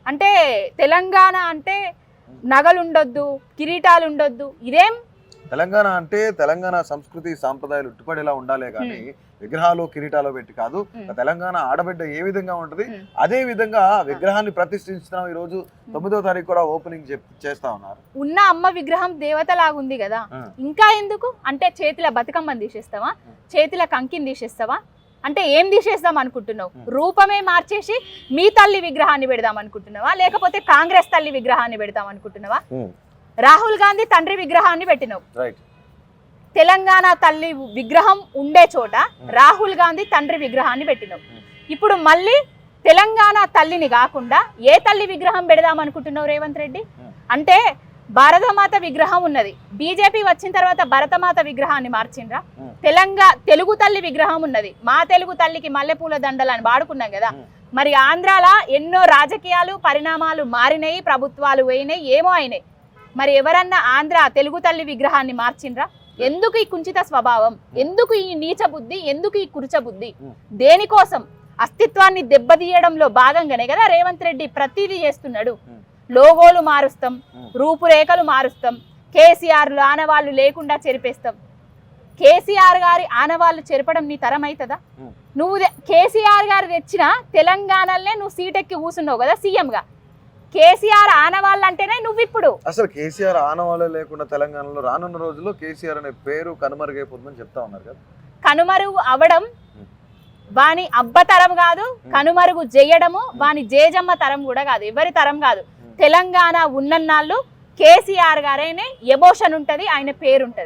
అంటే తెలంగాణ అంటే నగలు ఉండొద్దు, కిరీటాలు ఉండొద్దు, ఇదేం? తెలంగాణ అంటే తెలంగాణ సంస్కృతి సాంప్రదాయాలు ఉట్టుపడేలా ఉండాలే కానీ విగ్రహాలు కిరీటాలు పెట్టి కాదు. తెలంగాణ ఆడబిడ్డ ఏ విధంగా ఉంటది అదే విధంగా విగ్రహాన్ని ప్రతిష్ఠించడం ఈ రోజు 9వ తారీఖు కూడా ఓపెనింగ్ చేస్తా ఉన్నారు. ఉన్న అమ్మ విగ్రహం దేవత లాగుంది కదా, ఇంకా ఎందుకు? అంటే చేతిలో బతుకమ్మని తీసేస్తావా, చేతిలో కంకిని తీసేస్తావా? అంటే ఏం తీసేద్దాం అనుకుంటున్నావు? రూపమే మార్చేసి మీ తల్లి విగ్రహాన్ని పెడదాం అనుకుంటున్నావా, లేకపోతే కాంగ్రెస్ తల్లి విగ్రహాన్ని పెడదాం అనుకుంటున్నావా? రాహుల్ గాంధీ తండ్రి విగ్రహాన్ని పెట్టినావు. తెలంగాణ తల్లి విగ్రహం ఉండే చోట రాహుల్ గాంధీ తండ్రి విగ్రహాన్ని పెట్టినావు. ఇప్పుడు మళ్ళీ తెలంగాణ తల్లిని కాకుండా ఏ తల్లి విగ్రహం పెడదాం అనుకుంటున్నావు రేవంత్ రెడ్డి? అంటే భారతమాత విగ్రహం ఉన్నది, బీజేపీ వచ్చిన తర్వాత భరతమాత విగ్రహాన్ని మార్చిండ్రా? తెలుగు తల్లి విగ్రహం ఉన్నది, మా తెలుగు తల్లికి మల్లెపూల దండలు అని వాడుకున్నాం కదా. మరి ఆంధ్రాలో ఎన్నో రాజకీయాలు పరిణామాలు మారినాయి, ప్రభుత్వాలు పోయినాయి, ఏమో అయినాయి. మరి ఎవరన్నా ఆంధ్ర తెలుగు తల్లి విగ్రహాన్ని మార్చిండ్రా? ఎందుకు ఈ కుంచిత స్వభావం, ఎందుకు ఈ నీచ బుద్ధి, ఎందుకు ఈ కురుచ బుద్ధి? దేనికోసం? అస్తిత్వాన్ని దెబ్బతీయడంలో భాగంగానే కదా రేవంత్ రెడ్డి ప్రతిదీ చేస్తున్నాడు. లోగోలు మారుస్తాం, రూపురేఖలు మారుస్తాం, కేసీఆర్లు ఆనవాళ్ళు లేకుండా చెరిపేస్తాం. కేసీఆర్ గారి ఆనవాళ్ళు చెరపడం నీ తరం అవుతుందా? నువ్వు కేసీఆర్ గారు తెచ్చిన తెలంగాణలోనే నువ్వు సీటెక్కి కూర్చున్నావు కదా సీఎంగా. కేసీఆర్ ఆనవాళ్ళు అంటేనే నువ్వు ఇప్పుడు అసలు కేసీఆర్ ఆనవాళ్ళే లేకుండా తెలంగాణలో రానున్న రోజుల్లో కేసీఆర్ అనే పేరు కనుమరుగైపోతుందని చెప్తా ఉన్నారు కదా. కనుమరుగు అవడం వాని అబ్బ తరం కాదు, కనుమరుగు చేయడము వాని జేజమ్మ తరం కూడా కాదు, ఎవరి తరం కాదు. తెలంగాణ ఉన్నన్నాళ్ళు కేసీఆర్ గారైనే ఎమోషన్ ఉంటది, ఆయన పేరుంటది.